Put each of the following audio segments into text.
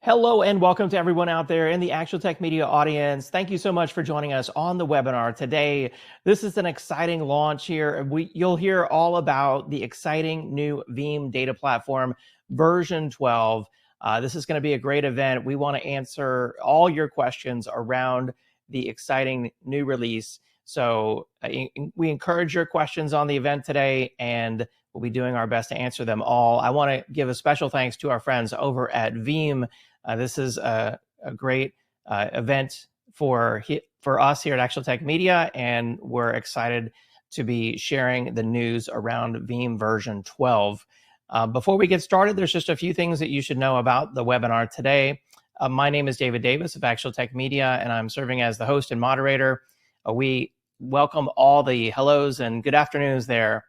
Hello and welcome to everyone out there in the Actual Tech Media audience. Thank you so much for joining us on the webinar today. This is an exciting launch here. You'll hear all about the exciting new Veeam Data Platform version 12. This is going to be a great event. We want to answer all your questions around the exciting new release. So we encourage your questions on the event today, and we'll be doing our best to answer them all. I want to give a special thanks to our friends over at Veeam. This is a great event for us here at Actual Tech Media, and we're excited to be sharing the news around Veeam version 12. Before we get started, there's just a few things that you should know about the webinar today. My name is David Davis of Actual Tech Media, and I'm serving as the host and moderator. We welcome all the hellos and good afternoons there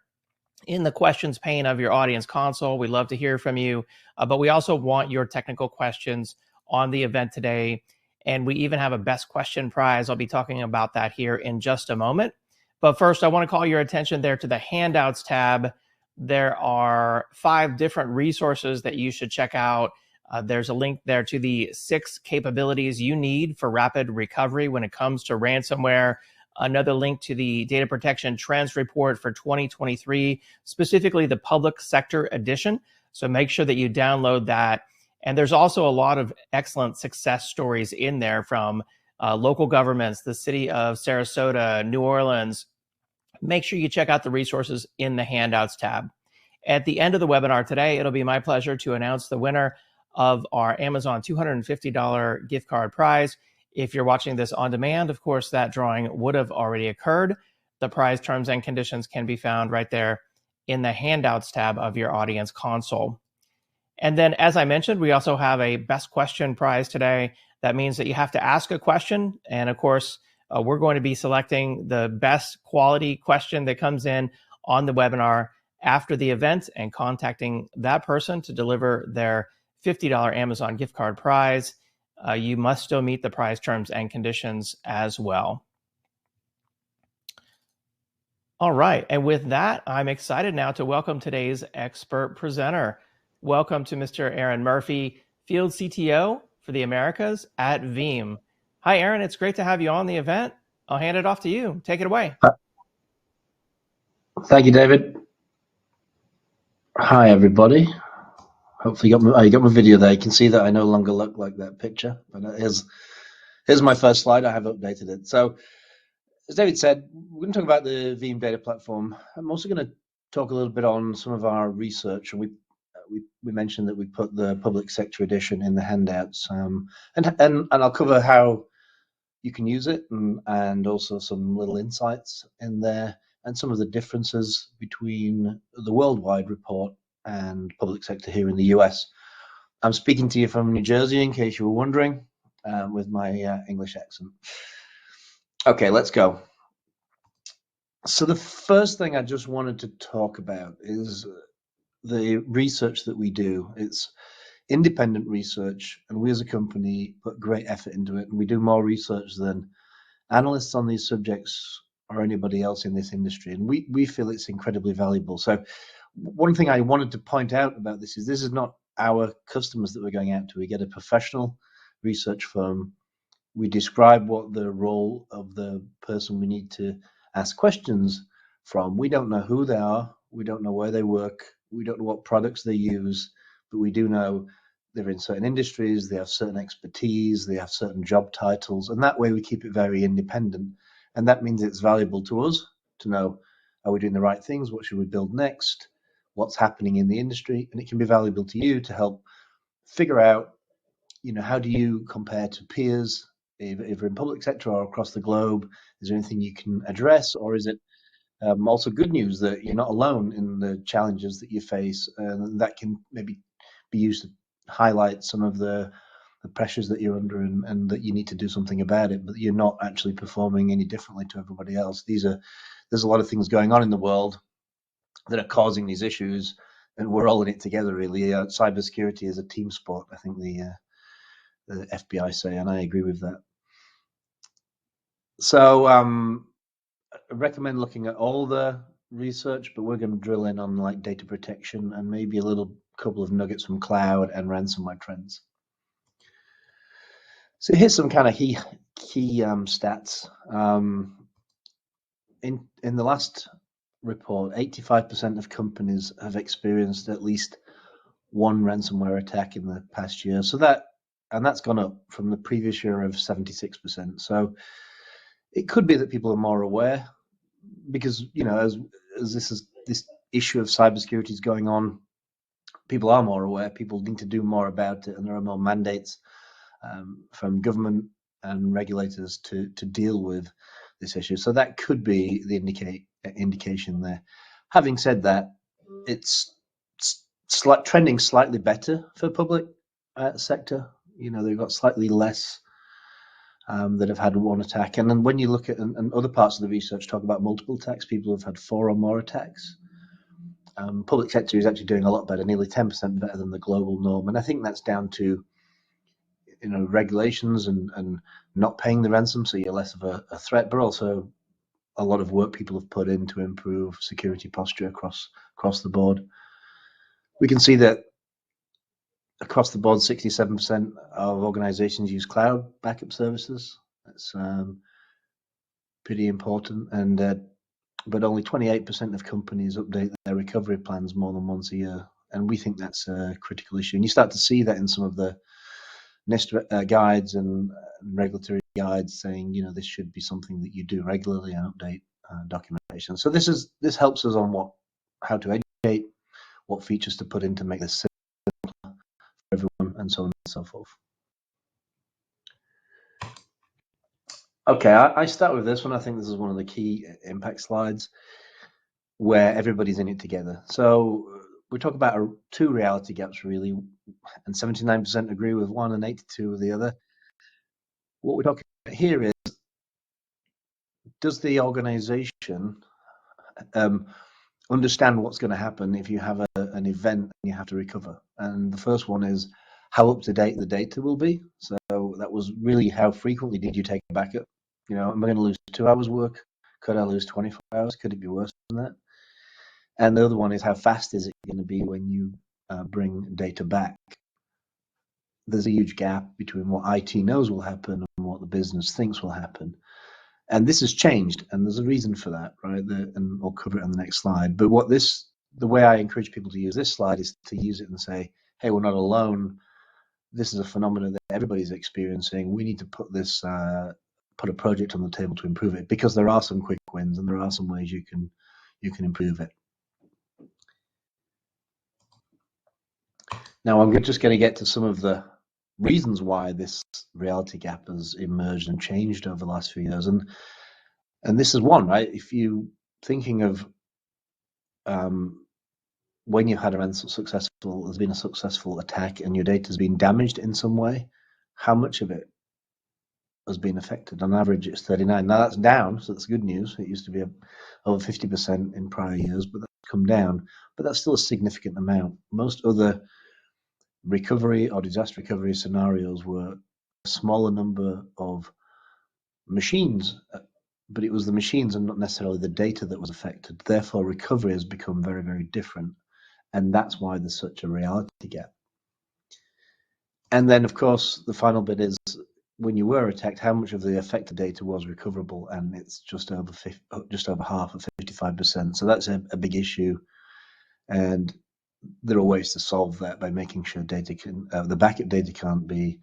in the questions pane of your audience console. We love to hear from you, but we also want your technical questions on the event today. And we even have a best question prize. I'll be talking about that here in just a moment. But first, I want to call your attention there to the handouts tab. There are 5 different resources that you should check out. There's a link there to the 6 capabilities you need for rapid recovery when it comes to ransomware. Another link to the Data Protection Trends Report for 2023, specifically the Public Sector Edition. So make sure that you download that. And there's also a lot of excellent success stories in there from local governments, the city of Sarasota, New Orleans. Make sure you check out the resources in the handouts tab. At the end of the webinar today, it'll be my pleasure to announce the winner of our Amazon $250 gift card prize. If you're watching this on demand, of course, that drawing would have already occurred. The prize terms and conditions can be found right there in the handouts tab of your audience console. And then, as I mentioned, we also have a best question prize today. That means that you have to ask a question. And of course, we're going to be selecting the best quality question that comes in on the webinar after the event and contacting that person to deliver their $50 Amazon gift card prize. You must still meet the prize terms and conditions as well. All right, and with that, I'm excited now to welcome today's expert presenter. Welcome to Mr. Aaron Murphy, Field CTO for the Americas at Veeam. Hi, Aaron, it's great to have you on the event. I'll hand it off to you. Take it away. Thank you, David. Hi, everybody. Hopefully you got my video there. You can see that I no longer look like that picture, but here's my first slide. I have updated it. So as David said, we're going to talk about the Veeam Data Platform. I'm also going to talk a little bit on some of our research, and we mentioned that we put the Public Sector Edition in the handouts, and I'll cover how you can use it and also some little insights in there and some of the differences between the worldwide report and public sector here in the US. I'm speaking to you from New Jersey, in case you were wondering, with my English accent. Okay, let's go. So the first thing I just wanted to talk about is the research that we do. It's independent research, and we as a company put great effort into it, and we do more research than analysts on these subjects or anybody else in this industry, and we feel it's incredibly valuable. So one thing I wanted to point out about this is not our customers that we're going out to. We get a professional research firm. We describe what the role of the person we need to ask questions from. We don't know who they are. We don't know where they work. We don't know what products they use, but we do know they're in certain industries, they have certain expertise, they have certain job titles, and that way we keep it very independent. And that means it's valuable to us to know, are we doing the right things? What should we build next? What's happening in the industry? And it can be valuable to you to help figure out, how do you compare to peers, either in public sector or across the globe? Is there anything you can address, or is it also good news that you're not alone in the challenges that you face, and that can maybe be used to highlight some of the pressures that you're under and that you need to do something about it, but you're not actually performing any differently to everybody else. There's a lot of things going on in the world that are causing these issues, and we're all in it together, really. Cybersecurity is a team sport, I think the FBI say, and I agree with that. So I recommend looking at all the research, but we're going to drill in on like data protection and maybe a couple of nuggets from cloud and ransomware trends. So here's some kind of key stats. In the last report, 85% of companies have experienced at least one ransomware attack in the past year. So that's gone up from the previous year of 76%. So it could be that people are more aware, because as this issue of cybersecurity is going on, people are more aware. People need to do more about it, and there are more mandates from government and regulators to deal with this issue. So that could be the indication there. Having said that, it's trending slightly better for public sector. They've got slightly less that have had one attack. And then when you look at, and other parts of the research talk about multiple attacks, people have had 4 or more attacks. Public sector is actually doing a lot better, nearly 10% better than the global norm. And I think that's down to regulations and not paying the ransom, so you're less of a threat, but also a lot of work people have put in to improve security posture across the board. We can see that across the board, 67% of organizations use cloud backup services. That's pretty important. And but only 28% of companies update their recovery plans more than once a year. And we think that's a critical issue. And you start to see that in some of the NIST guides and regulatory guides saying, this should be something that you do regularly and update documentation. So this helps us on how to educate, what features to put in to make this simpler for everyone, and so on and so forth. Okay, I start with this one. I think this is one of the key impact slides where everybody's in it together. So we talk about 2 reality gaps, really, and 79% agree with one and 82% with the other. What we're talking about here is, does the organization understand what's going to happen if you have an event and you have to recover? And the first one is how up to date the data will be. So that was really how frequently did you take a backup? Am I going to lose 2 hours work? Could I lose 24 hours? Could it be worse than that? And the other one is, how fast is it going to be when you bring data back? There's a huge gap between what IT knows will happen and what the business thinks will happen. And this has changed, and there's a reason for that, right? And I'll cover it on the next slide. But the way I encourage people to use this slide is to use it and say, hey, we're not alone. This is a phenomenon that everybody's experiencing. We need to put a project on the table to improve it, because there are some quick wins and there are some ways you can improve it. Now, I'm just going to get to some of the reasons why this reality gap has emerged and changed over the last few years. And this is one, right? If you thinking of when you had there's been a successful attack and your data has been damaged in some way, how much of it has been affected? On average, it's 39. Now that's down, so that's good news. It used to be over 50% in prior years, but that's come down. But that's still a significant amount. Most other recovery or disaster recovery scenarios were a smaller number of machines, but it was the machines and not necessarily the data that was affected. Therefore, recovery has become very, very different. And that's why there's such a reality gap. And then, of course, the final bit is, when you were attacked, how much of the affected data was recoverable? And it's just over half of 55%. So that's a big issue. And there are ways to solve that by making sure the backup data can't be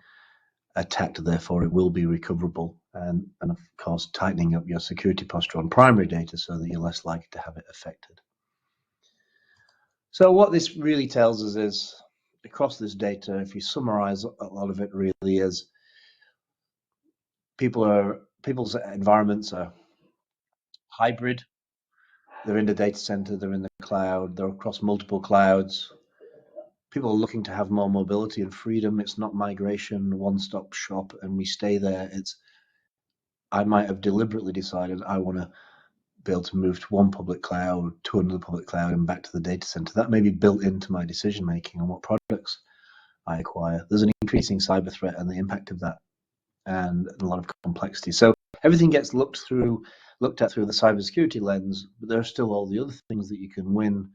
attacked, therefore it will be recoverable. And of course, tightening up your security posture on primary data so that you're less likely to have it affected. So what this really tells us is, across this data, if you summarize a lot of it, really is people's environments are hybrid. They're in the data center, they're in the cloud, they're across multiple clouds. People are looking to have more mobility and freedom. It's not migration, one-stop shop, and we stay there. I might have deliberately decided I want to be able to move to one public cloud, to another public cloud, and back to the data center. That may be built into my decision making on what products I acquire. There's an increasing cyber threat and the impact of that, and a lot of complexity. So everything gets looked at through the cybersecurity lens, but there are still all the other things that you can win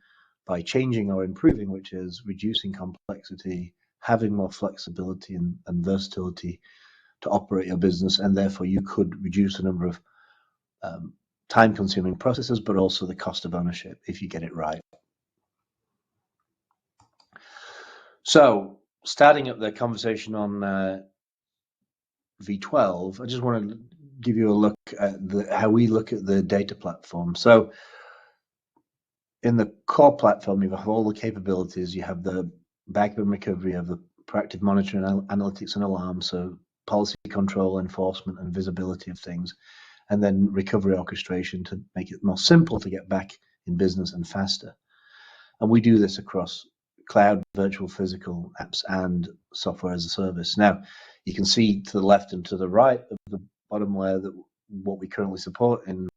by changing or improving, which is reducing complexity, having more flexibility and versatility, to operate your business, and therefore you could reduce the number of time-consuming processes, but also the cost of ownership if you get it right. So, starting up the conversation on V12, I just want to give you a look at how we look at the data platform. So, in the core platform, you have all the capabilities. You have the backup and recovery of the proactive monitoring, analytics, and alarms, so policy control, enforcement, and visibility of things, and then recovery orchestration to make it more simple to get back in business and faster. And we do this across cloud, virtual, physical apps, and software as a service. Now, you can see to the left and to the right of the bottom layer that what we currently support in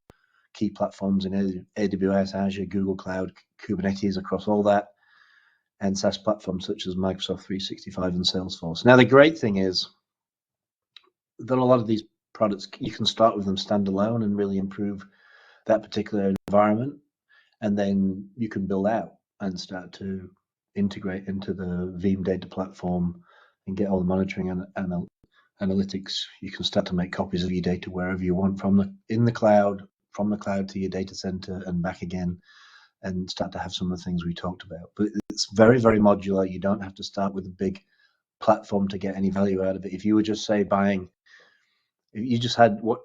key platforms in AWS, Azure, Google Cloud, Kubernetes, across all that, and SaaS platforms such as Microsoft 365 and Salesforce. Now, the great thing is that a lot of these products, you can start with them standalone and really improve that particular environment, and then you can build out and start to integrate into the Veeam Data Platform and get all the monitoring and analytics. You can start to make copies of your data wherever you want, in the cloud, from the cloud to your data center and back again, and start to have some of the things we talked about. But it's very, very modular. You don't have to start with a big platform to get any value out of it. If you were just if you just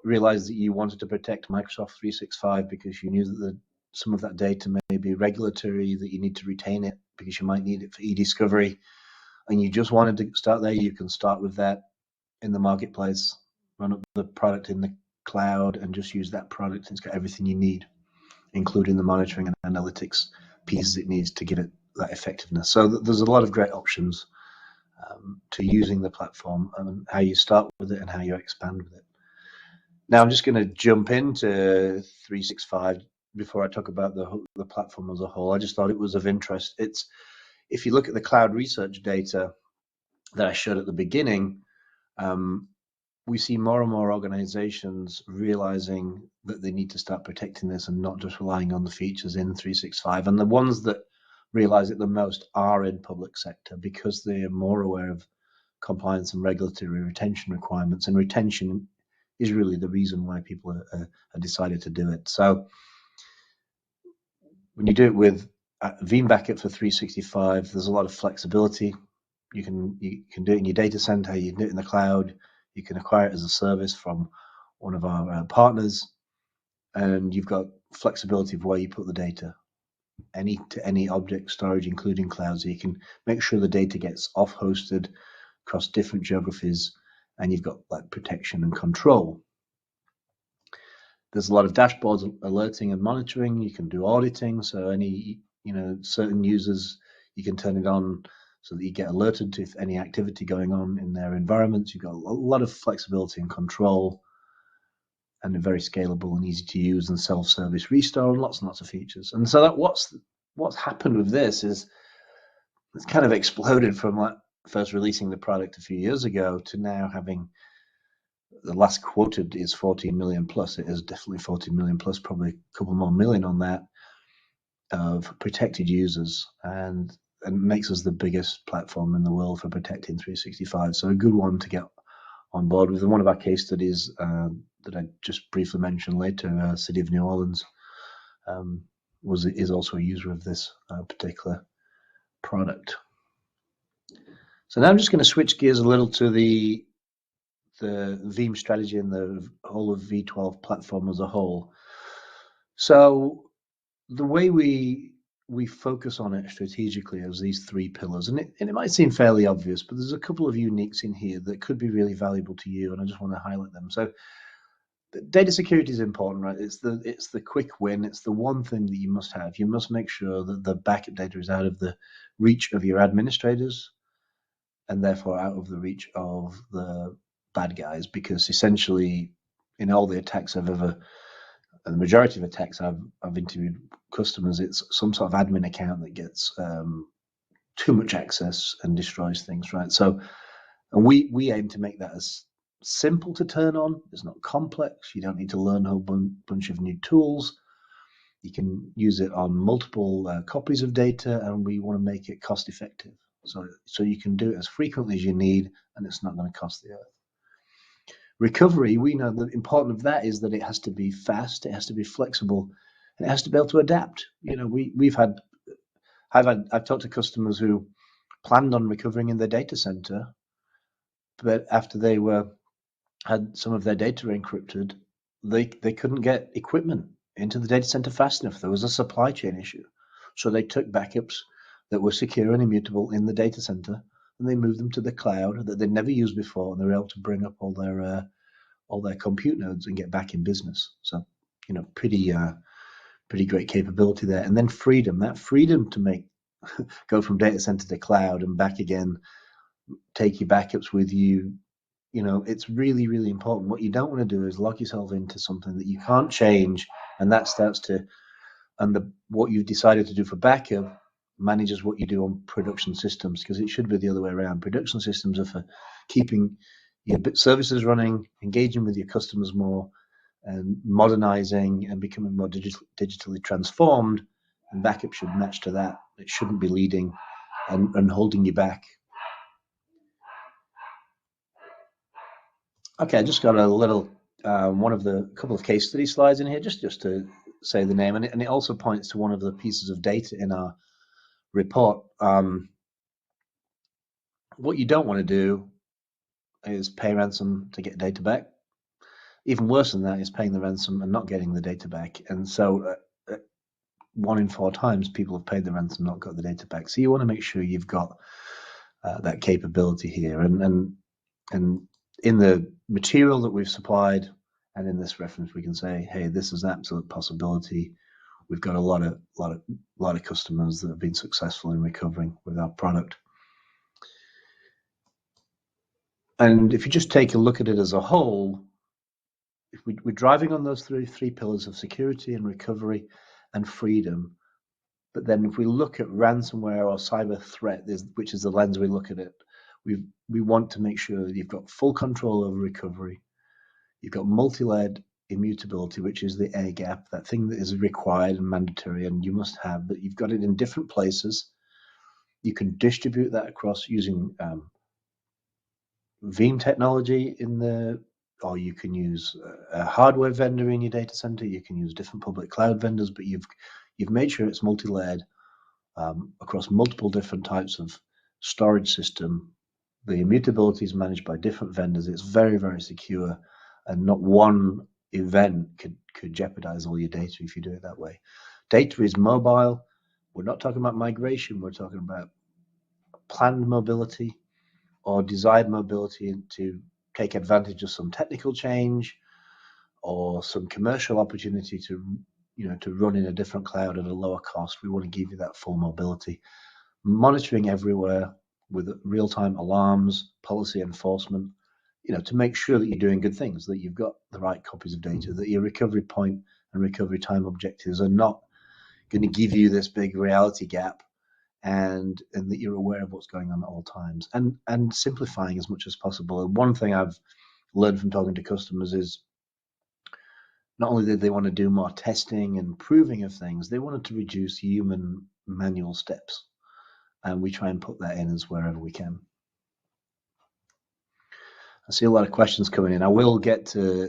realized that you wanted to protect Microsoft 365 because you knew that some of that data may be regulatory, that you need to retain it because you might need it for e-discovery, and you just wanted to start there, you can start with that in the marketplace, run up the product in the cloud, and just use that product. It's got everything you need, including the monitoring and analytics pieces it needs to give it that effectiveness. So there's a lot of great options to using the platform, and how you start with it and how you expand with it. Now I'm just going to jump into 365 before I talk about the platform as a whole. I just thought it was of interest. If you look at the cloud research data that I showed at the beginning, we see more and more organizations realizing that they need to start protecting this and not just relying on the features in 365. And the ones that realize it the most are in public sector, because they are more aware of compliance and regulatory retention requirements. And retention is really the reason why people are decided to do it. So when you do it with Veeam Backup for 365, there's a lot of flexibility. You can do it in your data center, you can do it in the cloud, you can acquire it as a service from one of our partners, and you've got flexibility of where you put the data, any object storage, including cloud, so you can make sure the data gets off-hosted across different geographies, and you've got like protection and control. There's a lot of dashboards, alerting and monitoring. You can do auditing, so any certain users, you can turn it on so that you get alerted to if any activity going on in their environments. You've got a lot of flexibility and control, and they're very scalable and easy to use, and self-service restore, and lots and lots of features. And so that what's happened with this is it's kind of exploded from like first releasing the product a few years ago to now having, the last quoted is 14 million plus. It is definitely 14 million plus, probably a couple more million on that, of protected users, and makes us the biggest platform in the world for protecting 365. So a good one to get on board with. And one of our case studies that I just briefly mentioned later, City of New Orleans, is also a user of this particular product. So now I'm just going to switch gears a little to the Veeam strategy and the whole of V12 platform as a whole. So the way we focus on it strategically as these three pillars, and it might seem fairly obvious, but there's a couple of uniques in here that could be really valuable to you, and I just want to highlight them. So data security is important, right? It's the quick win. It's the one thing that you must have. You must make sure that the backup data is out of the reach of your administrators, and therefore out of the reach of the bad guys, because essentially in all the attacks and the majority of attacks I've interviewed customers, it's some sort of admin account that gets too much access and destroys things, right? So, and we aim to make that as simple to turn on. It's not complex. You don't need to learn a whole bunch of new tools. You can use it on multiple copies of data, and we want to make it cost effective. So you can do it as frequently as you need, and it's not going to cost the earth. Recovery, we know the important of that is that it has to be fast, it has to be flexible, and it has to be able to adapt. I've talked to customers who planned on recovering in their data center, but after they had some of their data encrypted, they couldn't get equipment into the data center fast enough. There was a supply chain issue. So they took backups that were secure and immutable in the data center, and they moved them to the cloud that they'd never used before, and they were able to bring up all their compute nodes and get back in business. So, pretty great capability there. And then that freedom to go from data center to cloud and back again, take your backups with you. It's really, really important. What you don't want to do is lock yourself into something that you can't change, and that starts to, what you've decided to do for backup manages what you do on production systems, because it should be the other way around. Production systems are for keeping your services running, engaging with your customers more, and modernizing and becoming more digitally transformed, and backup should match to that. It shouldn't be leading and holding you back. Okay, I just got a little one of the couple of case study slides in here, just to say the name, and it also points to one of the pieces of data in our report. What you don't want to do is pay ransom to get data back. Even worse than that is paying the ransom and not getting the data back. And so 1 in 4 times people have paid the ransom, not got the data back. So you want to make sure you've got that capability here. And in the material that we've supplied, and in this reference, we can say, hey, this is an absolute possibility. We've got a lot of customers that have been successful in recovering with our product. And if you just take a look at it as a whole, if we're driving on those three pillars of security and recovery and freedom, but then if we look at ransomware or cyber threat, which is the lens we look at it, we want to make sure that you've got full control over recovery. You've got multi-layered immutability, which is the air gap, that thing that is required and mandatory and you must have, but you've got it in different places. You can distribute that across using Veeam technology or you can use a hardware vendor in your data center. You can use different public cloud vendors, but you've made sure it's multi-layered across multiple different types of storage system. The immutability is managed by different vendors. It's very, very secure, and not one event could jeopardize all your data if you do it that way. Data is mobile. We're not talking about migration. We're talking about planned mobility or desired mobility to take advantage of some technical change or some commercial opportunity to run in a different cloud at a lower cost. We want to give you that full mobility. Monitoring everywhere with real-time alarms, policy enforcement, to make sure that you're doing good things, that you've got the right copies of data, that your recovery point and recovery time objectives are not going to give you this big reality gap, and that you're aware of what's going on at all times, and simplifying as much as possible. And one thing I've learned from talking to customers is not only did they want to do more testing and proving of things, they wanted to reduce human manual steps. And we try and put that in as wherever we can. I see a lot of questions coming in. I will get to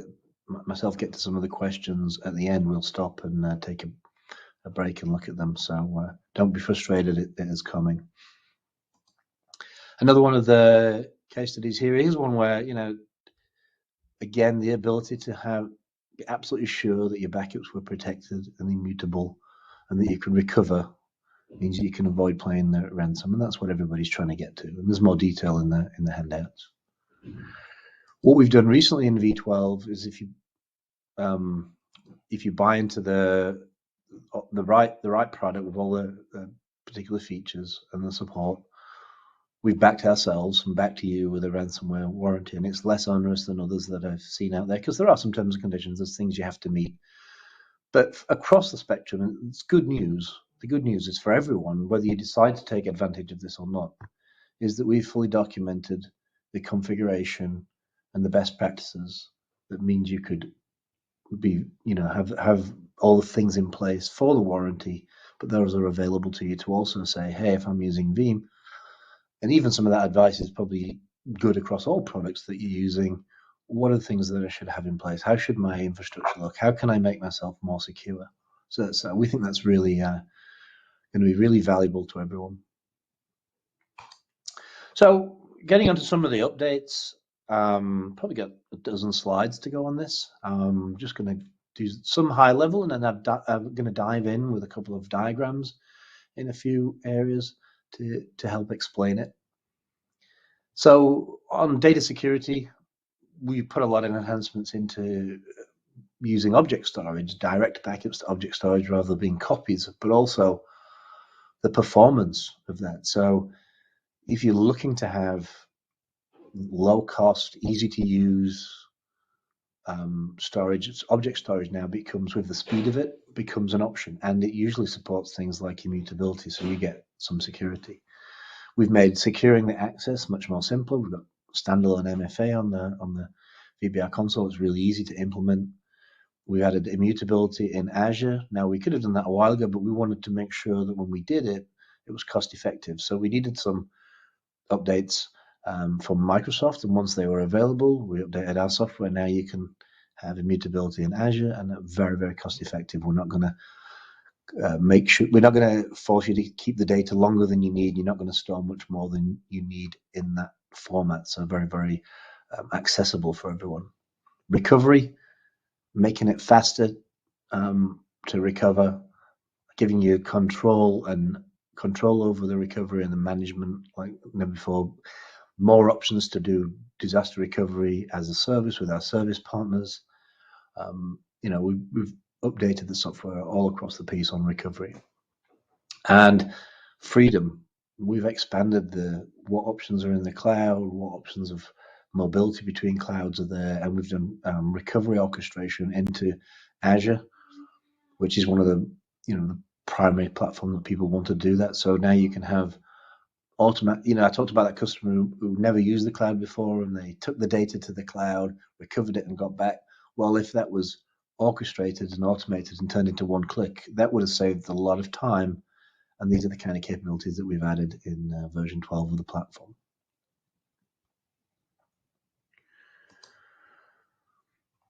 some of the questions at the end. We'll stop and take a break and look at them. So don't be frustrated, it is coming. Another one of the case studies here is one where, again, the ability to be absolutely sure that your backups were protected and immutable and that you can recover means that you can avoid paying the ransom, and that's what everybody's trying to get to. And there's more detail in the handouts. What we've done recently in V12 is if you buy into the right product with all the particular features and the support, we've backed ourselves and back to you with a ransomware warranty, and it's less onerous than others that I've seen out there, because there are some terms and conditions, there's things you have to meet. But across the spectrum, it's good news. The good news is for everyone, whether you decide to take advantage of this or not, is that we've fully documented the configuration and the best practices. That means you could be, have all the things in place for the warranty, but those are available to you to also say, hey, if I'm using Veeam, and even some of that advice is probably good across all products that you're using, what are the things that I should have in place? How should my infrastructure look? How can I make myself more secure? So we think that's really going to be really valuable to everyone. So getting onto some of the updates, probably got a dozen slides to go on this. Just going to do some high level, and then I'm going to dive in with a couple of diagrams in a few areas to help explain it. So on data security, we put a lot of enhancements into using object storage, direct backups to object storage rather than being copies, but also the performance of that. So if you're looking to have low cost, easy to use storage, object storage now becomes, with the speed of it, becomes an option, and it usually supports things like immutability, so you get some security. We've made securing the access much more simpler. We've got standalone MFA on the VBR console. It's really easy to implement. We added immutability in Azure. Now, we could have done that a while ago, but we wanted to make sure that when we did it, it was cost effective. So we needed some updates from Microsoft, and once they were available, we updated our software. Now you can have immutability in Azure, and very, very cost effective. We're not going to we're not going to force you to keep the data longer than you need. You're not going to store much more than you need in that format. So very, very accessible for everyone. Recovery, making it faster to recover, giving you control over the recovery and the management like never before. More options to do disaster recovery as a service with our service partners. We've updated the software all across the piece on recovery. And freedom, we've expanded what options are in the cloud, what options of mobility between clouds are there, and we've done recovery orchestration into Azure, which is one of the primary platform that people want to do that. So now you can have I talked about that customer who never used the cloud before, and they took the data to the cloud, recovered it, and got back. Well, if that was orchestrated and automated and turned into one click, that would have saved a lot of time. And these are the kind of capabilities that we've added in version 12 of the platform.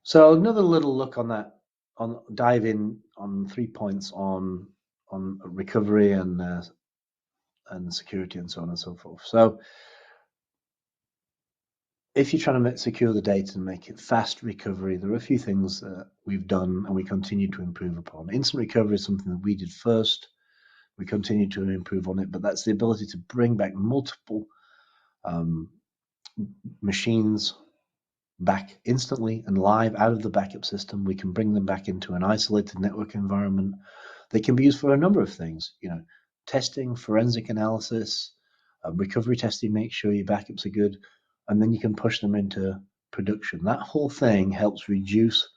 So another little look on that, dive in on 3 points on recovery and security and so on and so forth. So if you're trying to secure the data and make it fast recovery, there are a few things that we've done and we continue to improve upon. Instant recovery is something that we did first. We continue to improve on it, but that's the ability to bring back multiple machines back instantly and live out of the backup system. We can bring them back into an isolated network environment. They can be used for a number of things, testing, forensic analysis, recovery testing, make sure your backups are good, and then you can push them into production. That whole thing helps reduce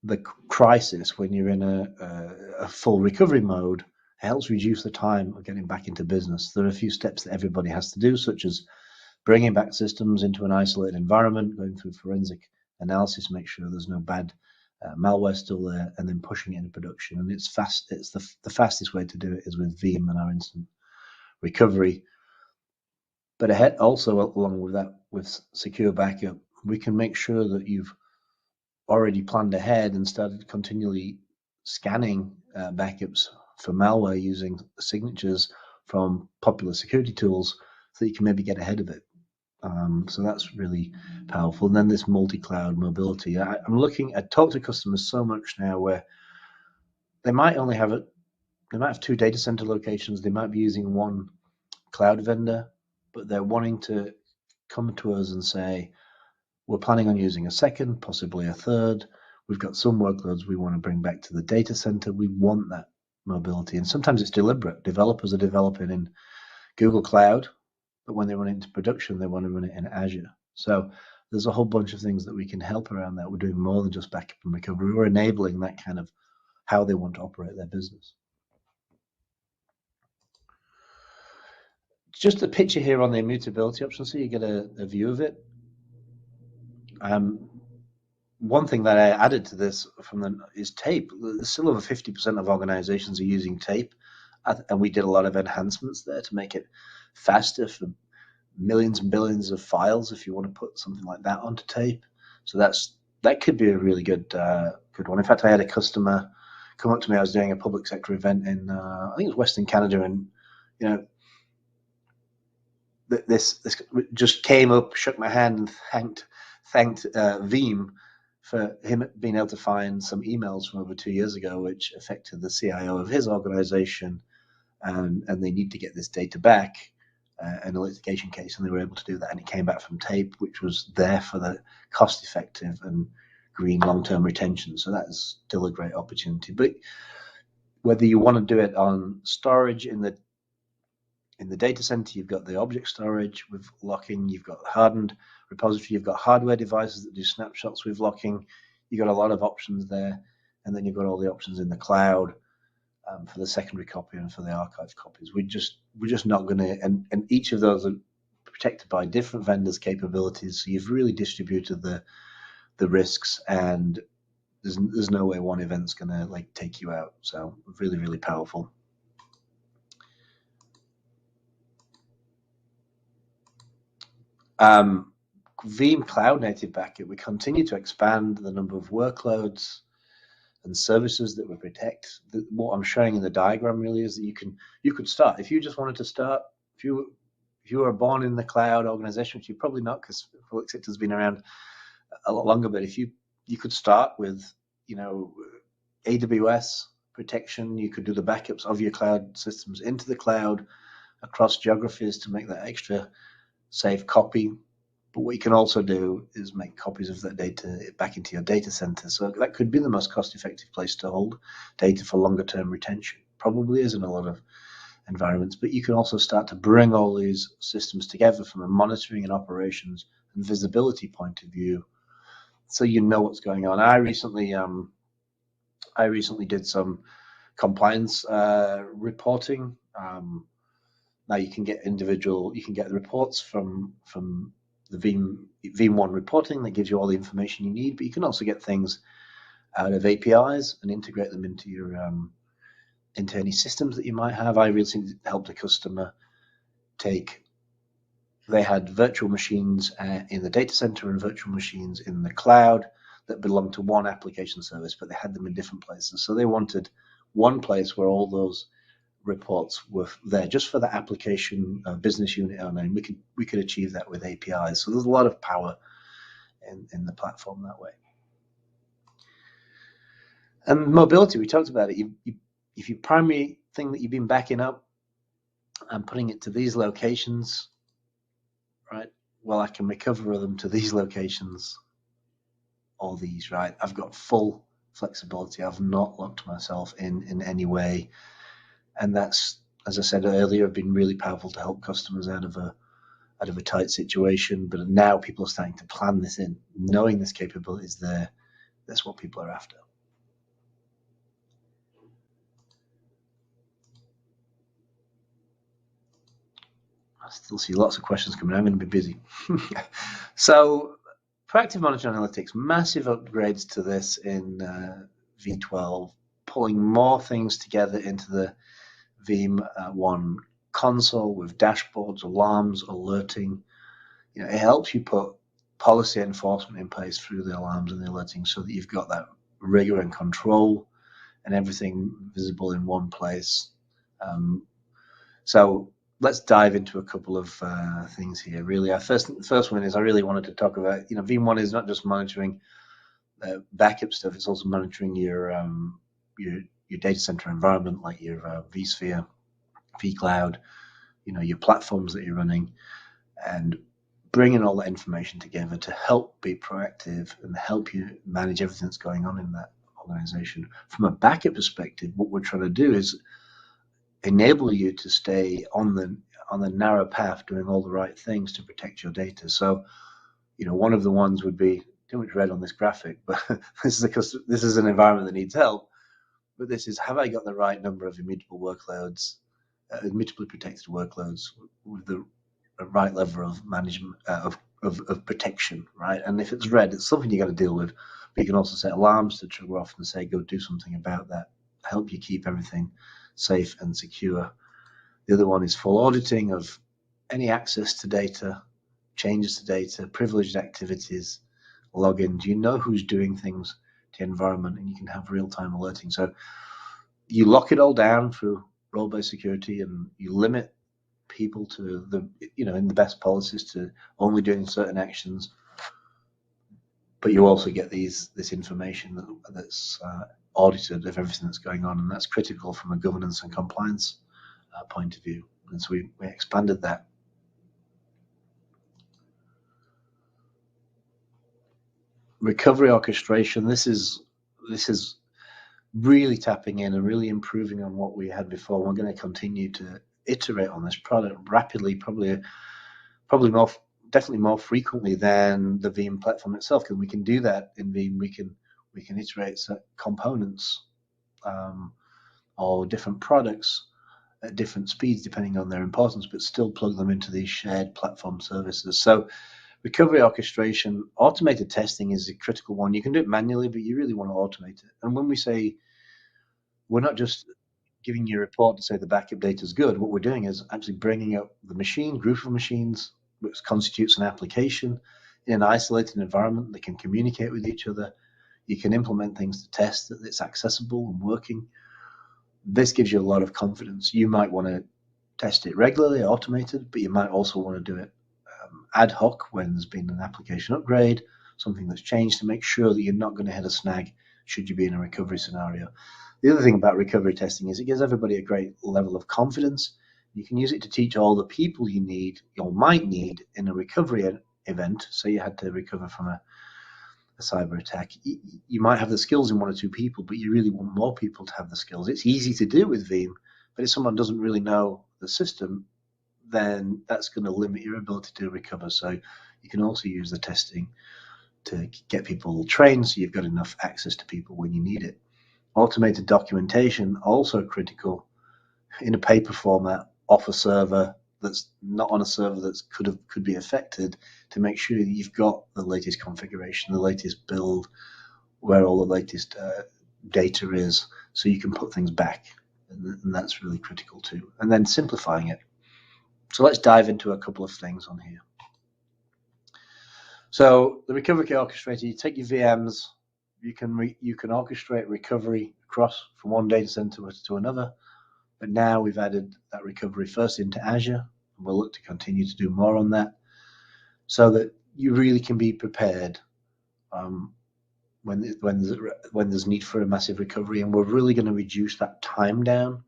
the crisis when you're in a full recovery mode. It helps reduce the time of getting back into business. There are a few steps that everybody has to do, such as bringing back systems into an isolated environment, going through forensic analysis, make sure there's no bad malware still there, and then pushing it into production. And it's fast. It's the fastest way to do it is with Veeam and our instant recovery. But ahead, also along with that, with secure backup, we can make sure that you've already planned ahead and started continually scanning backups for malware using signatures from popular security tools, so that you can maybe get ahead of it. So that's really powerful. And then this multi-cloud mobility. I talk to customers so much now where they might only have they might have 2 data center locations. They might be using one cloud vendor, but they're wanting to come to us and say, we're planning on using a second, possibly a third. We've got some workloads we want to bring back to the data center. We want that mobility. And sometimes it's deliberate. Developers are developing in Google Cloud, but when they run it into production, they want to run it in Azure. So there's a whole bunch of things that we can help around that. We're doing more than just backup and recovery. We're enabling that kind of how they want to operate their business. Just a picture here on the immutability option, so you get a view of it. One thing that I added to this is tape. Still over 50% of organizations are using tape, and we did a lot of enhancements there to make it faster for millions and billions of files if you want to put something like that onto tape. So that could be a really good one. In fact, I had a customer come up to me. I was doing a public sector event in I think it was Western Canada, and this just came up, shook my hand, and thanked Veeam for him being able to find some emails from over 2 years ago, which affected the CIO of his organization, and they need to get this data back in a litigation case, and they were able to do that, and it came back from tape, which was there for the cost-effective and green long-term retention. So that is still a great opportunity. But whether you want to do it on storage in the data center, you've got the object storage with locking, you've got hardened repository, you've got hardware devices that do snapshots with locking. You've got a lot of options there, and then you've got all the options in the cloud for the secondary copy and for the archive copies. We're just not going to, and each of those are protected by different vendors' capabilities. So you've really distributed the risks, and there's no way one event's going to take you out. So really, really powerful. Veeam Cloud Native Backup, we continue to expand the number of workloads and services that we protect. What I'm showing in the diagram really is that you could start, if you just wanted to start, if you were born in the cloud organization, which you're probably not, because public sector's been around a lot longer, but if you could start with AWS protection, you could do the backups of your cloud systems into the cloud across geographies to make that extra safe copy. But what you can also do is make copies of that data back into your data center. So that could be the most cost-effective place to hold data for longer-term retention. Probably is in a lot of environments, but you can also start to bring all these systems together from a monitoring and operations and visibility point of view, so you know what's going on. I recently did some compliance reporting. Now you can get the reports from the Veeam One reporting that gives you all the information you need, but you can also get things out of APIs and integrate them into your into any systems that you might have. I recently helped a customer they had virtual machines in the data center and virtual machines in the cloud that belonged to one application service, but they had them in different places. So they wanted one place where all those reports were there just for the application business unit owner, and we could achieve that with APIs. So there's a lot of power in the platform that way. And mobility, we talked about it. If your primary thing that you've been backing up and putting it to these locations, right? Well, I can recover them to these locations or these, right? I've got full flexibility. I've not locked myself in any way. And that's, as I said earlier, been really powerful to help customers out of a tight situation. But now people are starting to plan this in, knowing this capability is there. That's what people are after. I still see lots of questions coming. I'm going to be busy. So, proactive monitoring analytics, massive upgrades to this in V12, pulling more things together into the Veeam One console with dashboards, alarms, alerting. It helps you put policy enforcement in place through the alarms and the alerting, so that you've got that rigor and control and everything visible in one place. So let's dive into a couple of things here. Really, the first one is I really wanted to talk about. Veeam One is not just monitoring backup stuff; it's also monitoring your data center environment, like your vSphere, vCloud, your platforms that you're running, and bringing all that information together to help be proactive and help you manage everything that's going on in that organization. From a backup perspective, what we're trying to do is enable you to stay on the narrow path, doing all the right things to protect your data. So, one of the ones would be too much red on this graphic, but this is an environment that needs help. But this is, have I got the right number of immutable workloads, immutably protected workloads with the right level of management of protection, right? And if it's red, it's something you got to deal with. But you can also set alarms to trigger off and say, go do something about that, help you keep everything safe and secure. The other one is full auditing of any access to data, changes to data, privileged activities, logins. You know who's doing things to the environment, and you can have real-time alerting. So you lock it all down through role-based security, and you limit people to the, in the best policies to only doing certain actions. But you also get this information that's audited of everything that's going on, and that's critical from a governance and compliance point of view. And so we expanded that. Recovery orchestration. This is really tapping in and really improving on what we had before. We're going to continue to iterate on this product rapidly, probably definitely more frequently than the Veeam platform itself, because we can do that in Veeam. We can iterate components or different products at different speeds depending on their importance, but still plug them into these shared platform services. So recovery orchestration, automated testing is a critical one. You can do it manually, but you really want to automate it. And when we say, we're not just giving you a report to say the backup data is good, what we're doing is actually bringing up the machine, group of machines, which constitutes an application in an isolated environment that can communicate with each other. You can implement things to test that it's accessible and working. This gives you a lot of confidence. You might want to test it regularly, automated, but you might also want to do it ad hoc when there's been an application upgrade, something that's changed, to make sure that you're not going to hit a snag should you be in a recovery scenario. The other thing about recovery testing is it gives everybody a great level of confidence. You can use it to teach all the people you need or might need in a recovery event. Say you had to recover from a cyber attack. You might have the skills in one or two people, but you really want more people to have the skills. It's easy to do with Veeam, but if someone doesn't really know the system, then that's going to limit your ability to recover. So you can also use the testing to get people trained so you've got enough access to people when you need it. Automated documentation, also critical, in a paper format, off a server that's not on a server that could be affected, to make sure that you've got the latest configuration, the latest build, where all the latest data is, so you can put things back. And that's really critical too. And then simplifying it. So let's dive into a couple of things on here. So the recovery orchestrator, you take your VMs, you can orchestrate recovery across from one data center to another. But now we've added that recovery first into Azure, and we'll look to continue to do more on that, so that you really can be prepared when there's need for a massive recovery. And we're really going to reduce that time down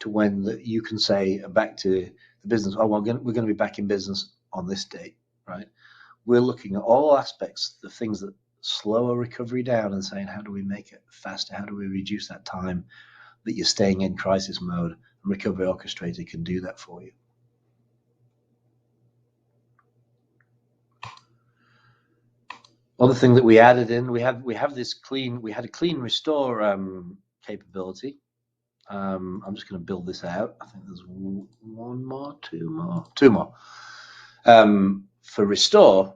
to when you can say back to the business, oh, well, we're going to be back in business on this date, right? We're looking at all aspects, the things that slow a recovery down, and saying, how do we make it faster? How do we reduce that time that you're staying in crisis mode? And Recovery Orchestrator can do that for you. Other thing that we added in, we had a clean restore capability. I'm just going to build this out. I think there's two more for restore.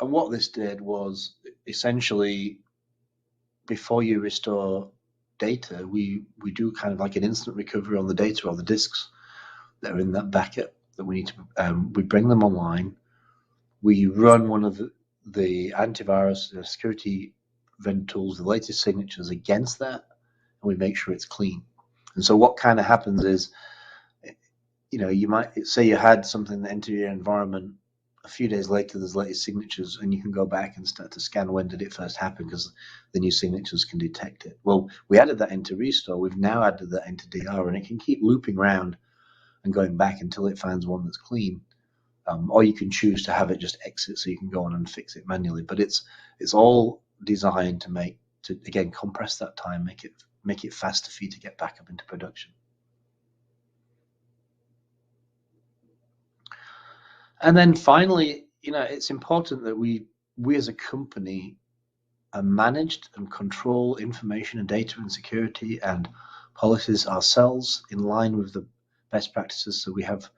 And what this did was, essentially, before you restore data, we do kind of like an instant recovery on the data or the disks that are in that backup that we need to. We bring them online. We run one of the antivirus security event tools, the latest signatures against that, and we make sure it's clean. And so what kind of happens is, you might say you had something that entered your environment. A few days later, there's latest signatures, and you can go back and start to scan when did it first happen, because the new signatures can detect it. Well, we added that into Restore. We've now added that into DR, and it can keep looping around and going back until it finds one that's clean. Or you can choose to have it just exit, so you can go on and fix it manually. But it's all designed to again compress that time, make it faster for you to get back up into production. And then finally, it's important that we as a company are managed and control information and data and security and policies ourselves in line with the best practices. So we have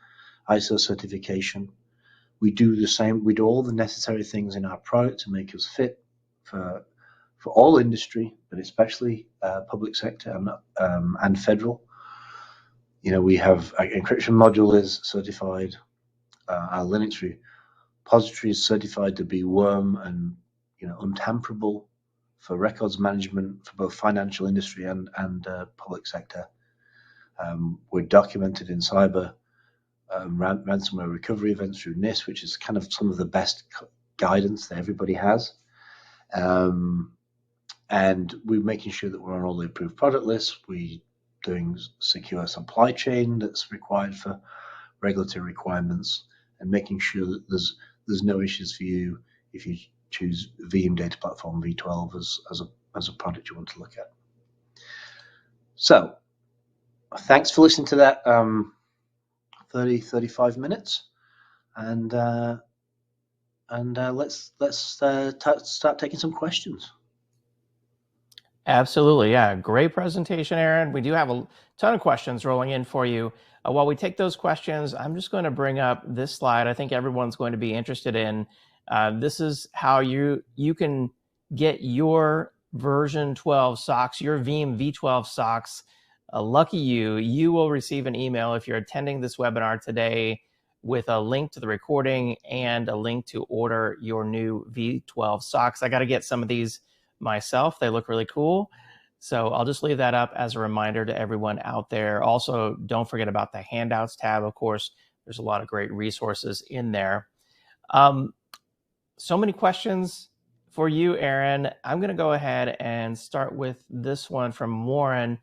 ISO certification. We do the same. We do all the necessary things in our product to make us fit for all industry, but especially public sector and federal. We have our encryption module is certified. Our Linux repository is certified to be worm and untamperable for records management for both financial industry and public sector. We're documented in cyber ransomware recovery events through NIST, which is kind of some of the best guidance that everybody has. And we're making sure that we're on all the approved product lists. We're doing secure supply chain that's required for regulatory requirements, and making sure that there's no issues for you if you choose Veeam Data Platform V12 as a product you want to look at. So thanks for listening to that 35 minutes, and let's start taking some questions. Absolutely. Yeah. Great presentation, Aaron. We do have a ton of questions rolling in for you. While we take those questions, I'm just going to bring up this slide. I think everyone's going to be interested in. This is how you can get your version 12 socks, your Veeam V12 socks. Lucky you, you will receive an email if you're attending this webinar today with a link to the recording and a link to order your new V12 socks. I got to get some of these myself. They look really cool. So I'll just leave that up as a reminder to everyone out there. Also, don't forget about the handouts tab. Of course, there's a lot of great resources in there. So many questions for you, Aaron. I'm going to go ahead and start with this one from Warren.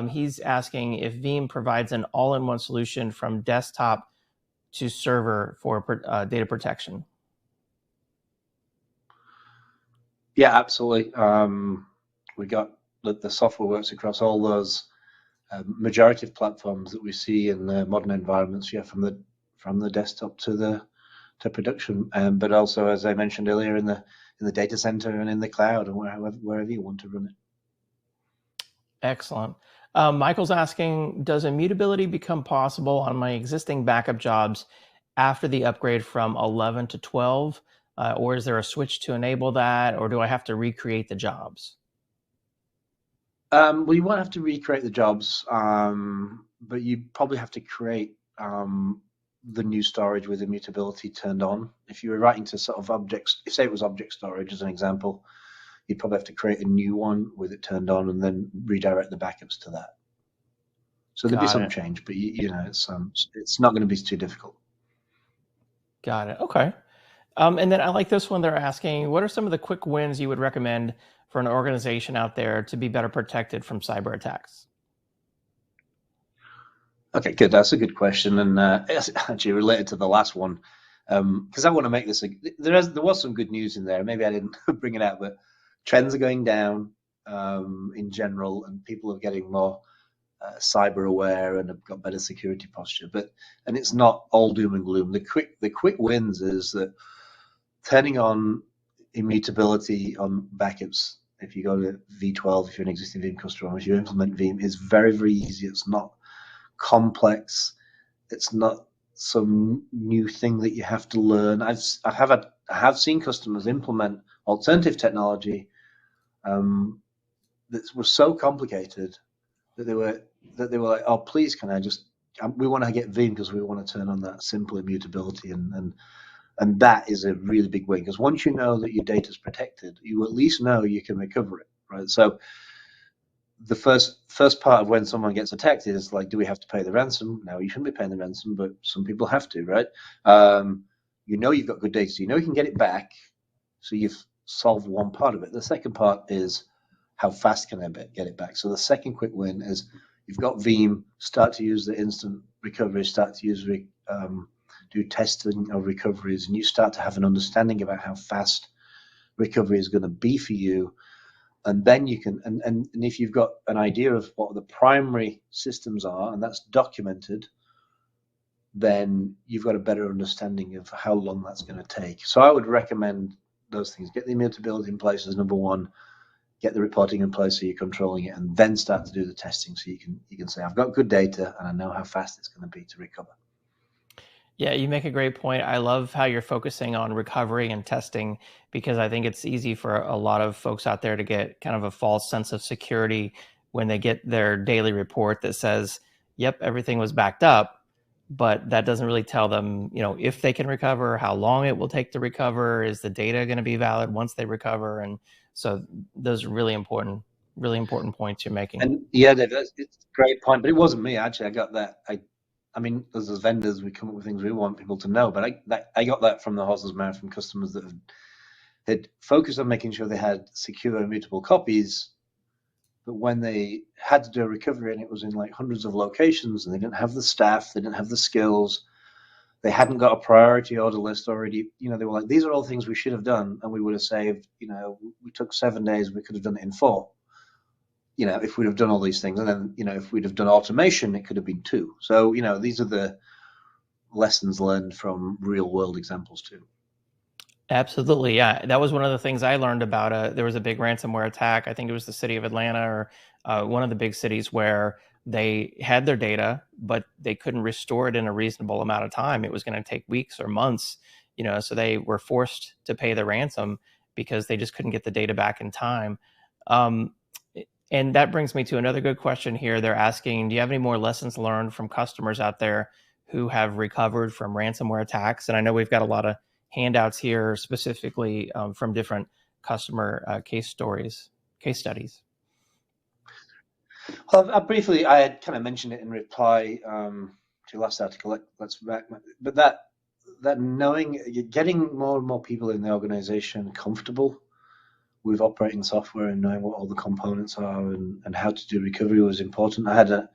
He's asking if Veeam provides an all-in-one solution from desktop to server for data protection. Yeah, absolutely. We got the software works across all those majority of platforms that we see in the modern environments. Yeah, from the desktop to production, but also, as I mentioned earlier, in the data center and in the cloud and wherever you want to run it. Excellent. Michael's asking, does immutability become possible on my existing backup jobs after the upgrade from 11 to 12? Or is there a switch to enable that, or do I have to recreate the jobs? Well, you won't have to recreate the jobs, but you probably have to create the new storage with immutability turned on. If you were writing to sort of objects, say it was object storage as an example, you'd probably have to create a new one with it turned on and then redirect the backups to that. So there'd be some change, but it's not going to be too difficult. Got it. Okay. And then I like this one. They're asking, what are some of the quick wins you would recommend for an organization out there to be better protected from cyber attacks? Okay, good. That's a good question, and it's actually related to the last one, because I want to make this. There was some good news in there. Maybe I didn't bring it out, but trends are going down in general, and people are getting more cyber aware and have got better security posture. And it's not all doom and gloom. The quick wins is that turning on immutability on backups. If you go to V12, if you're an existing Veeam customer, if you implement Veeam, is very, very easy. It's not complex. It's not some new thing that you have to learn. I have seen customers implement alternative technology that was so complicated that they were like, oh, please, can I just? We want to get Veeam because we want to turn on that simple immutability, and that is a really big win, because once you know that your data is protected, you at least know you can recover it, right? So the first part of when someone gets attacked is like, do we have to pay the ransom? No, you shouldn't be paying the ransom, but some people have to, right? You've got good data, so you know you can get it back, so you've solved one part of it. The second part is how fast can I get it back? So the second quick win is you've got Veeam, start to use the instant recovery, start to use do testing of recoveries, and you start to have an understanding about how fast recovery is going to be for you. And then you can, and if you've got an idea of what the primary systems are, and that's documented, then you've got a better understanding of how long that's going to take. So I would recommend those things. Get the immutability in place as number one. Get the reporting in place so you're controlling it, and then start to do the testing so you can say, I've got good data and I know how fast it's going to be to recover. Yeah, you make a great point. I love how you're focusing on recovery and testing, because I think it's easy for a lot of folks out there to get kind of a false sense of security when they get their daily report that says, yep, everything was backed up, but that doesn't really tell them, if they can recover, how long it will take to recover, is the data going to be valid once they recover? And so those are really important points you're making. And yeah, Dave, it's a great point. But it wasn't me actually. I got that. I mean, as vendors, we come up with things we want people to know. But I got that from the horse's mouth from customers that had focused on making sure they had secure, immutable copies. But when they had to do a recovery and it was in like hundreds of locations, and they didn't have the staff, they didn't have the skills, they hadn't got a priority order list already. They were like, these are all things we should have done, and we would have saved. We took 7 days, we could have done it in 4. If we'd have done all these things, and then if we'd have done automation, it could have been 2. So these are the lessons learned from real world examples too. Absolutely, yeah. That was one of the things I learned about. There was a big ransomware attack. I think it was the city of Atlanta, or one of the big cities, where they had their data, but they couldn't restore it in a reasonable amount of time. It was going to take weeks or months, so they were forced to pay the ransom because they just couldn't get the data back in time. And that brings me to another good question here. They're asking, do you have any more lessons learned from customers out there who have recovered from ransomware attacks? And I know we've got a lot of handouts here specifically from different customer case studies. Well, I had kind of mentioned it in reply to your last article. Let's back, but that knowing, getting more and more people in the organization comfortable with operating software and knowing what all the components are and how to do recovery was important. I had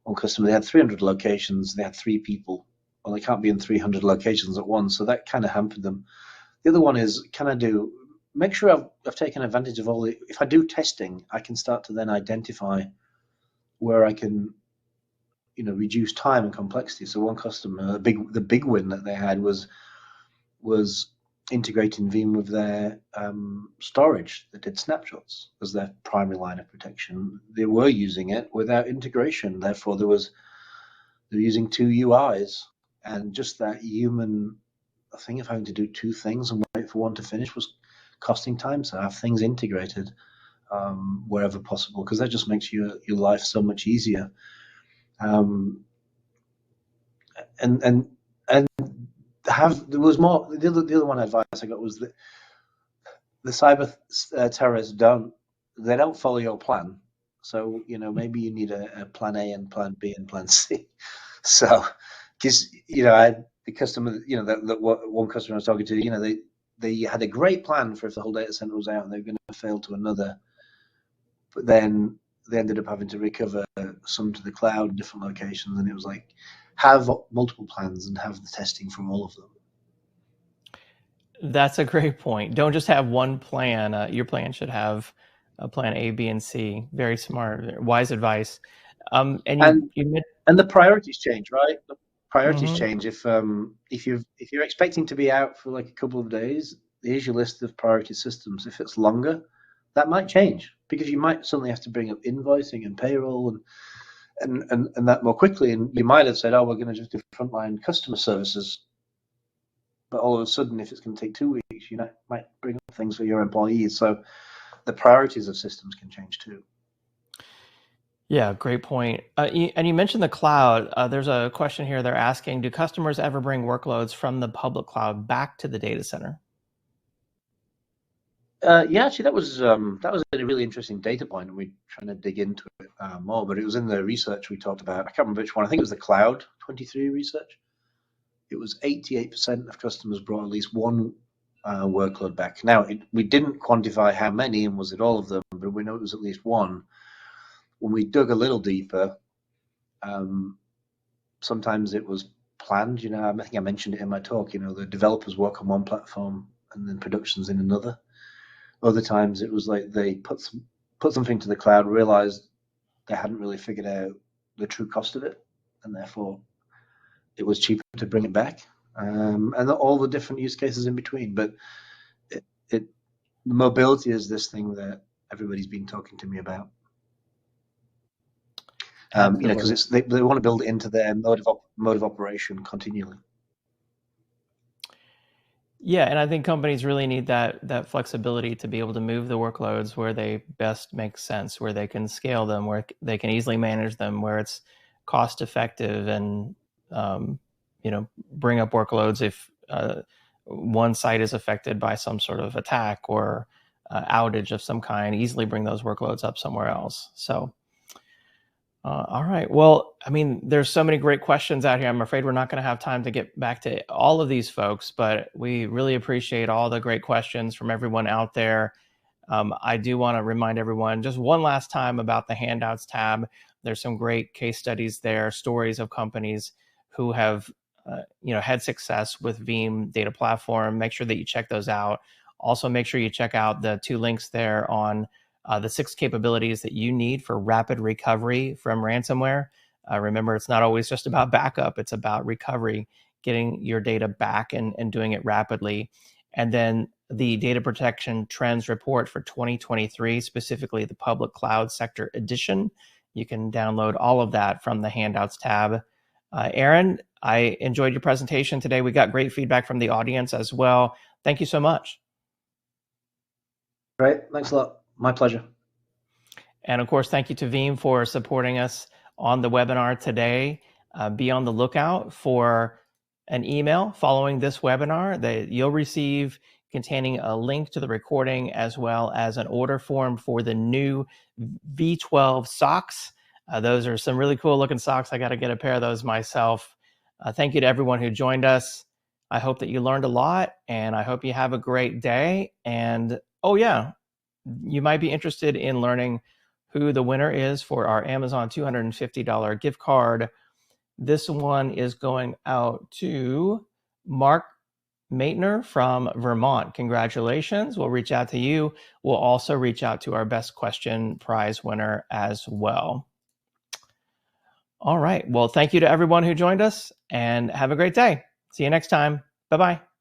one customer, they had 300 locations, they had 3 people. Well, they can't be in 300 locations at once, so that kind of hampered them. The other one is, make sure I've taken advantage of if I do testing, I can start to then identify where I can, reduce time and complexity. So one customer, the big win that they had was integrating Veeam with their storage that did snapshots as their primary line of protection. They were using it without integration. Therefore, they're using 2 UIs, and just that human thing of having to do 2 things and wait for one to finish was costing time. So have things integrated wherever possible, because that just makes your life so much easier. And there was more. The other one advice I got was that the cyber terrorists don't follow your plan. So maybe you need a plan A and plan B and plan C. So because I had the customer, that one customer I was talking to, they had a great plan for if the whole data center was out and they were going to fail to another, but then they ended up having to recover some to the cloud in different locations, and it was like, have multiple plans and have the testing from all of them. That's a great point. Don't just have one plan. Your plan should have a plan A, B, and C. Very smart, wise advice. And the priorities change, right? The priorities change. If you're expecting to be out for like a couple of days, here's your list of priority systems. If it's longer, that might change, because you might suddenly have to bring up invoicing and payroll and that more quickly. And you might have said, oh, we're going to just do frontline customer services. But all of a sudden, if it's going to take 2 weeks, you might bring up things for your employees. So the priorities of systems can change too. Yeah, great point. And you mentioned the cloud. There's a question here. They're asking, do customers ever bring workloads from the public cloud back to the data center? Yeah, actually, that was a really interesting data point, and we're trying to dig into it more. But it was in the research we talked about. I can't remember which one. I think it was the Cloud 23 research. It was 88% of customers brought at least one workload back. Now, we didn't quantify how many and was it all of them, but we know it was at least one. When we dug a little deeper, sometimes it was planned. I think I mentioned it in my talk. The developers work on one platform and then production's in another. Other times it was like they put something to the cloud, realized they hadn't really figured out the true cost of it, and therefore it was cheaper to bring it back, and all the different use cases in between. But mobility is this thing that everybody's been talking to me about. Because they want to build it into their mode of operation continually. Yeah, and I think companies really need that flexibility to be able to move the workloads where they best make sense, where they can scale them, where they can easily manage them, where it's cost effective and bring up workloads if one site is affected by some sort of attack or outage of some kind, easily bring those workloads up somewhere else. So, all right. Well, I mean, there's so many great questions out here. I'm afraid we're not going to have time to get back to all of these folks, but we really appreciate all the great questions from everyone out there. I do want to remind everyone just one last time about the handouts tab. There's some great case studies there, stories of companies who have had success with Veeam Data Platform. Make sure that you check those out. Also, make sure you check out the 2 links there on the 6 capabilities that you need for rapid recovery from ransomware. Remember, it's not always just about backup. It's about recovery, getting your data back and doing it rapidly. And then the Data Protection Trends Report for 2023, specifically the Public Cloud Sector Edition. You can download all of that from the Handouts tab. Aaron, I enjoyed your presentation today. We got great feedback from the audience as well. Thank you so much. Great. Thanks a lot. My pleasure. And of course, thank you to Veeam for supporting us on the webinar today. Be on the lookout for an email following this webinar that you'll receive containing a link to the recording as well as an order form for the new V12 socks. Those are some really cool looking socks. I got to get a pair of those myself. Thank you to everyone who joined us. I hope that you learned a lot, and I hope you have a great day. And oh yeah, you might be interested in learning who the winner is for our Amazon $250 gift card. This one is going out to Mark Maitner from Vermont. Congratulations. We'll reach out to you. We'll also reach out to our best question prize winner as well. All right. Well, thank you to everyone who joined us, and have a great day. See you next time. Bye-bye.